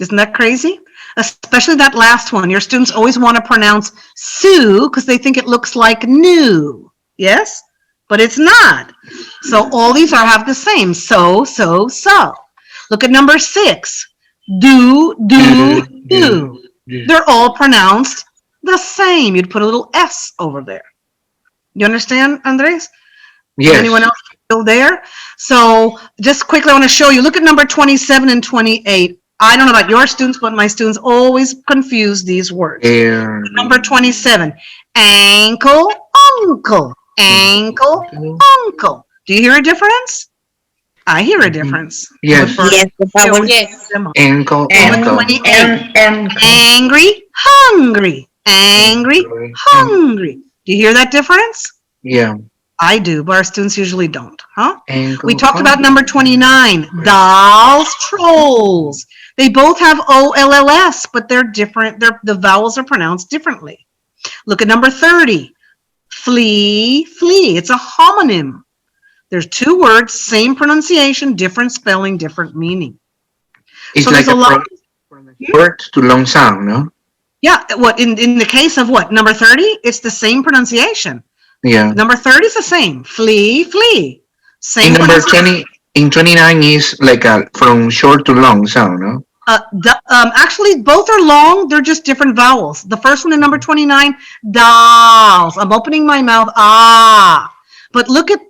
Isn't that crazy? Especially that last one. Your students always want to pronounce Sue because they think it looks like new. Yes? But it's not. So all these have the same. So. Look at number 6. Do. They're all pronounced the same. You'd put a little S over there. You understand, Andres? Yes. Anyone else still there? So just quickly, I want to show you. Look at number 27 and 28. I don't know about your students, but my students always confuse these words. Number 27, ankle, uncle, ankle, uncle. Do you hear a difference? I hear a difference. Yes. Yes. Ankle, Number ankle. 28, angry, hungry, angry, hungry. Do you hear that difference? Yeah. I do, but our students usually don't, huh? Ankle, We talked about number 29, dolls, trolls. They both have OLLS, but they're different. The vowels are pronounced differently. Look at number 30, flee, flee. It's a homonym. There's 2 words, same pronunciation, different spelling, different meaning. It's So like there's a lot. short to long sound, no? Yeah, what in the case of what? Number 30, it's the same pronunciation. Yeah. Number 30 is the same. Flee, flee. Same In number pronunciation. 20, in 29 is like a from short to long sound, no? Actually, both are long. They're just different vowels. The first one in number 29, dolls. I'm opening my mouth. Ah. But look at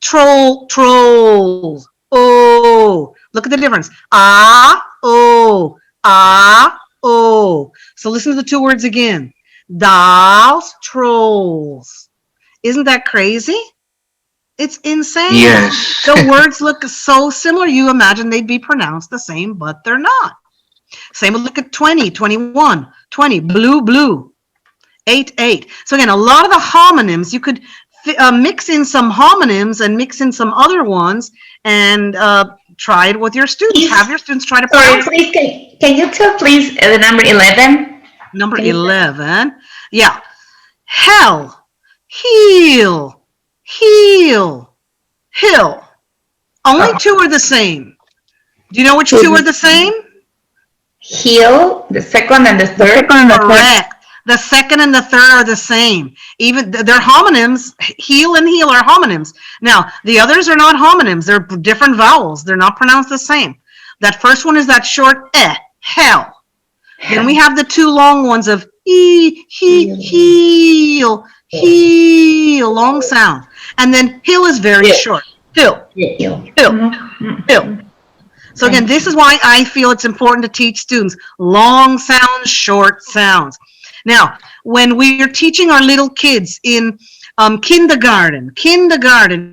trolls. Oh. Look at the difference. Ah, oh. Ah, oh. So listen to the 2 words again. Dolls, trolls. Isn't that crazy? It's insane. Yes. The words look so similar, you imagine they'd be pronounced the same, but they're not. Same with look at 20, 21, 20, blue, blue, 8, 8. So again, a lot of the homonyms, you could mix in some homonyms and mix in some other ones and try it with your students. Have your students try to Sorry, pronounce please, can you tell, please, the number 11? Number Can you- 11. Yeah. Hell, heel, heel, hill. Only 2 are the same. Do you know which 2 are the same? Heel, the second and the third. Correct. The second and the third are the same. Even they're homonyms. Heel and heel are homonyms. Now, the others are not homonyms. They're different vowels. They're not pronounced the same. That first one is that short hell. Then we have the 2 long ones of heel, heel, long sound. And then hill is very short. Hill, Heel. hill, hill. So again, this is why I feel it's important to teach students long sounds, short sounds. Now, when we are teaching our little kids in kindergarten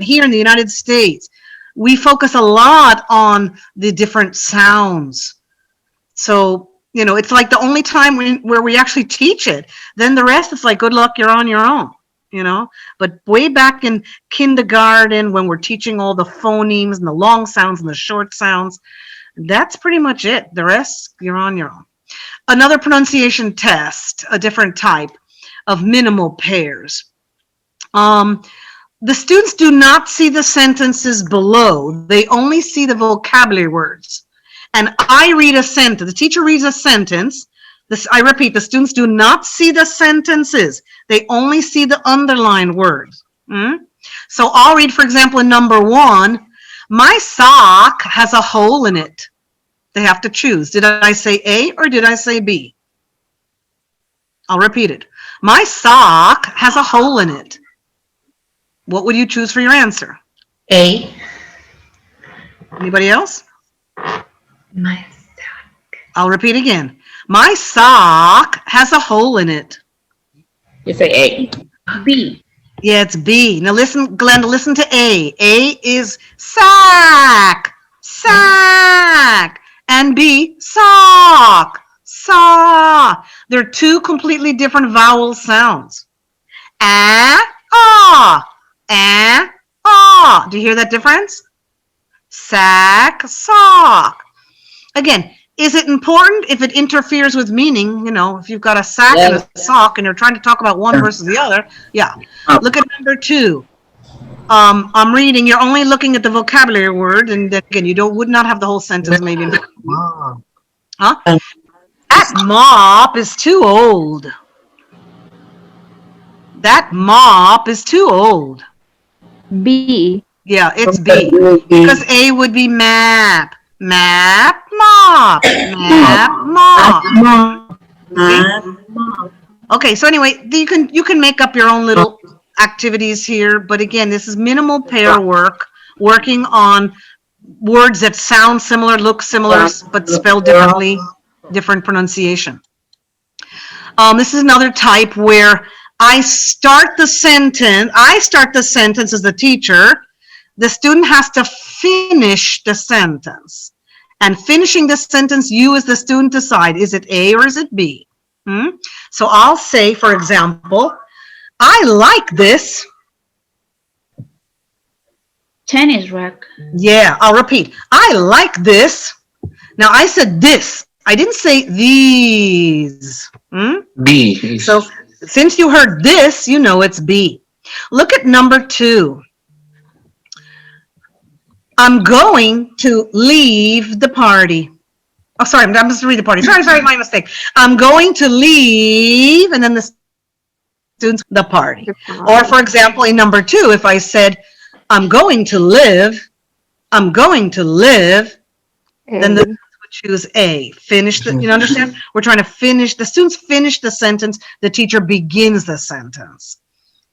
here in the United States, we focus a lot on the different sounds. So, you know, it's like the only time where we actually teach it. Then the rest, it's like, good luck, you're on your own, you know. But way back in kindergarten, when we're teaching all the phonemes and the long sounds and the short sounds, that's pretty much it. The rest, you're on your own. Another pronunciation test, a different type of minimal pairs. The students do not see the sentences below. They only see the vocabulary words. and I read a sentence, the teacher reads a sentence, I repeat, the students do not see the sentences. They only see the underlined words. So I'll read, for example, in number 1, my sock has a hole in it. They have to choose. Did I say A or did I say B? I'll repeat it. My sock has a hole in it. What would you choose for your answer? A. Anybody else? My sock. I'll repeat again. My sock has a hole in it. You say A. B. Yeah, it's B. Now listen, Glenda, listen to A. A is sack, sack. And B, sock, saw. They're two completely different vowel sounds. Ah. Do you hear that difference? Sack, sock. Again, is it important if it interferes with meaning? You know, if you've got a sack and a sock and you're trying to talk about one versus the other. Yeah. Look at number 2. I'm reading, you're only looking at the vocabulary word, and again, you would not have the whole sentence maybe. Huh? That mop is too old. That mop is too old. B. Yeah, it's B. Because A would be map. Map, mop. Map, mop. Okay, so anyway, you can make up your own little activities here, but again, this is minimal pair work, working on words that sound similar, look similar, but spell differently, different pronunciation. This is another type where I start the sentence as the teacher. The student has to finish the sentence. And finishing the sentence, you as the student decide, is it A or is it B? So I'll say, for example, I like this. Tennis rack. Yeah, I'll repeat. I like this. Now I said this. I didn't say these. B. So since you heard this, you know it's B. Look at number 2. I'm going to leave the party. Oh, sorry, I'm just read the party. Sorry, my mistake. I'm going to leave, and then the students, the party. Or for example, in number 2, if I said, I'm going to live, then the students would choose A. Finish the, you understand? We're trying to finish, the students finish the sentence, the teacher begins the sentence.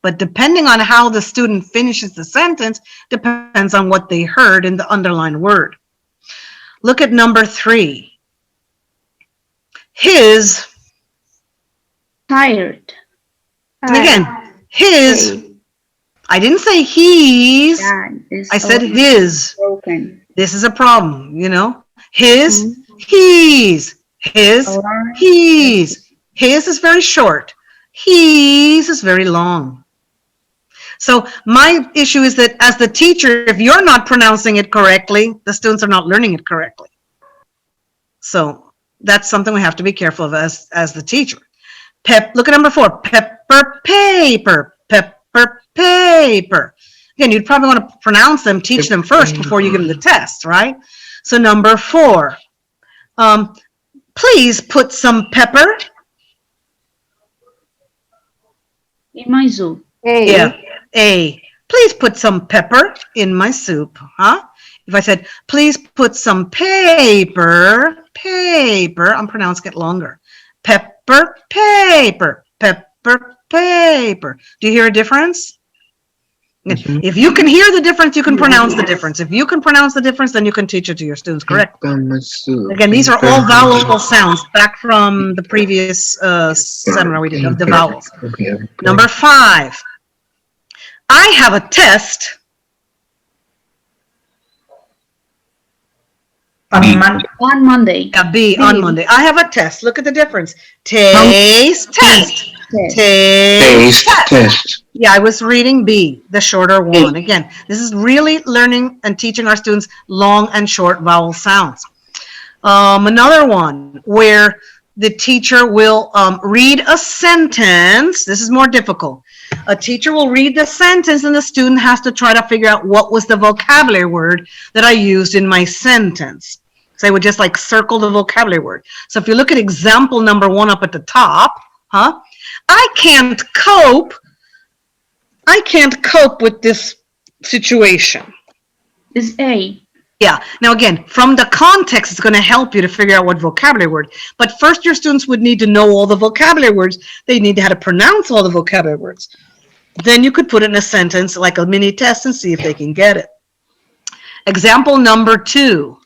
But depending on how the student finishes the sentence, depends on what they heard in the underlined word. Look at number 3. His. Tired. And again, his. I didn't say he's. I said his. Broken. This is a problem, you know. His, he's. His, he's. His is very short. He's is very long. So my issue is that as the teacher, if you're not pronouncing it correctly, the students are not learning it correctly. So that's something we have to be careful of as the teacher. Look at number 4, pepper, paper, pepper, paper. Again, you'd probably want to pronounce them, teach them first before you give them the test, right? So number 4, please put some pepper In my soup. A. Yeah, A. Please put some pepper in my soup, huh? If I said, please put some paper, I'm pronouncing it longer. Pepper, paper, pepper, paper. Do you hear a difference? If you can hear the difference, you can pronounce the difference. If you can pronounce the difference, then you can teach it to your students correctly. Again, these are all vowel sounds back from the previous seminar we did of the vowels. Number 5. I have a test. On Monday. Yeah, B, on Monday. I have a test. Look at the difference. Taste, test. Taste, test. Yeah, I was reading B, the shorter one. Again, this is really learning and teaching our students long and short vowel sounds. Another one where the teacher will read a sentence. This is more difficult. A teacher will read the sentence and the student has to try to figure out what was the vocabulary word that I used in my sentence. So I would just like circle the vocabulary word. So if you look at example number 1 up at the top, I can't cope with this situation. Is A. Yeah. Now again, from the context, it's going to help you to figure out what vocabulary word. But first, your students would need to know all the vocabulary words. They need to how to pronounce all the vocabulary words. Then you could put it in a sentence like a mini test and see if they can get it. Example number 2.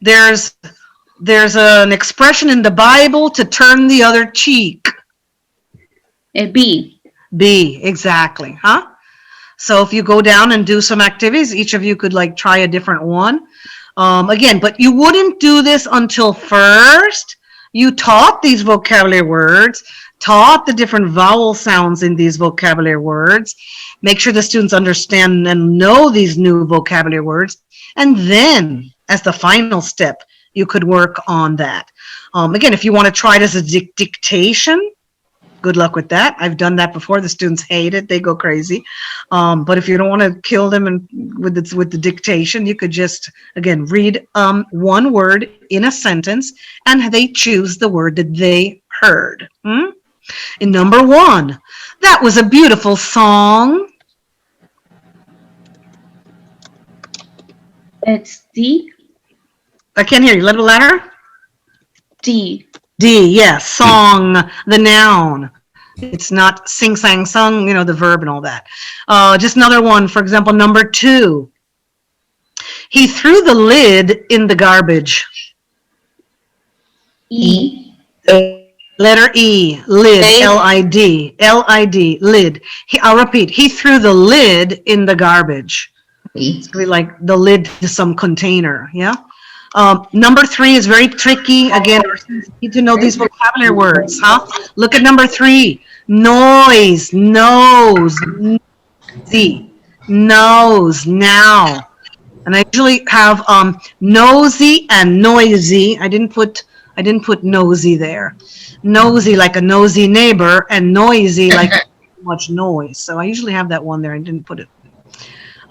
There's an expression in the Bible to turn the other cheek. B. B, exactly, So if you go down and do some activities, each of you could like try a different one. Again, but you wouldn't do this until first you taught these vocabulary words, taught the different vowel sounds in these vocabulary words, make sure the students understand and know these new vocabulary words, and then as the final step, you could work on that. Again, if you want to try it as a dictation, good luck with that. I've done that before. The students hate it. They go crazy. But if you don't want to kill them with the dictation, you could just, again, read one word in a sentence, and they choose the word that they heard. In number 1, that was a beautiful song. It's D. I can't hear you. A little louder. D. D, yes, song, the noun. It's not sing, sang, sung, you know, the verb and all that. Just another one, for example, number 2. He threw the lid in the garbage. E. Letter E, lid, L-I-D, L-I-D, lid. I'll repeat, he threw the lid in the garbage. It's really like the lid to some container, yeah? Number 3 is very tricky. Again, you need to know these vocabulary words, Look at number 3. Noise, nose, nosy, nose, now. And I usually have nosy and noisy. I didn't put nosy there. Nosy like a nosy neighbor, and noisy like much noise. So I usually have that one there. I didn't put it.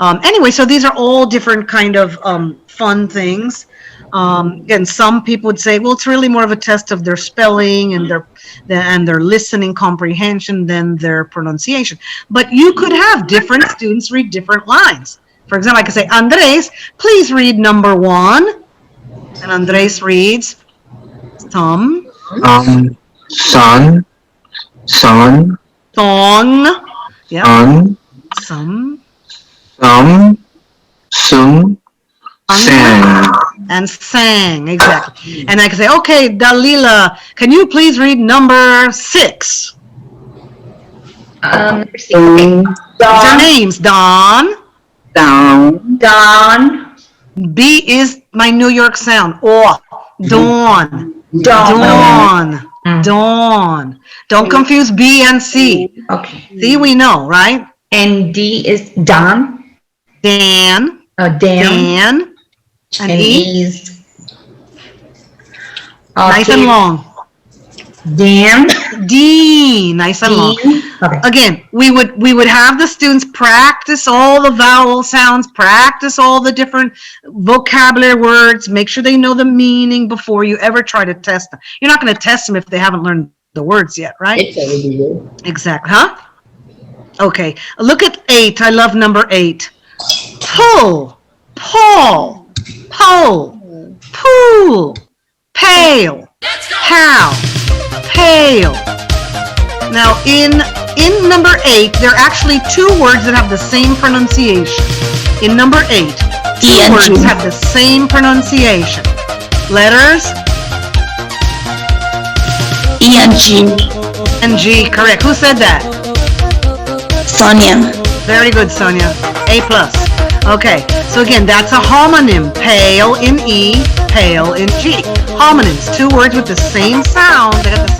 Anyway, so these are all different kind of fun things. Again, some people would say, well, it's really more of a test of their spelling and their listening comprehension than their pronunciation. But you could have different students read different lines. For example, I could say, Andres, please read number 1. And Andres reads, sun, Sun, song, yeah, sung, sang, and sang, exactly. And I can say, okay, Dalila, can you please read number 6? Number 6. Their names, Don. Dawn. B is my New York sound. Oh, dawn. Dawn. Dawn. Don't confuse B and C. Okay. C we know, right? And D is Don. Dan. Dan. Dan. And E? is Nice and long. Dan. D. Nice and long. Okay. Again, we would have the students practice all the vowel sounds, practice all the different vocabulary words, make sure they know the meaning before you ever try to test them. You're not going to test them if they haven't learned the words yet, right? Exactly. Huh? Okay. Look at 8. I love number 8. Pull, pull, pull, pool, pale, how, pale. Now in number 8, there are actually 2 words that have the same pronunciation. In number 8, 2 words have the same pronunciation. Letters? E and G. And G, correct. Who said that? Sonia. Very good, Sonia. A+. Okay, so again, that's a homonym. Pale in E, pale in G. Homonyms, 2 words with the same sound. They got the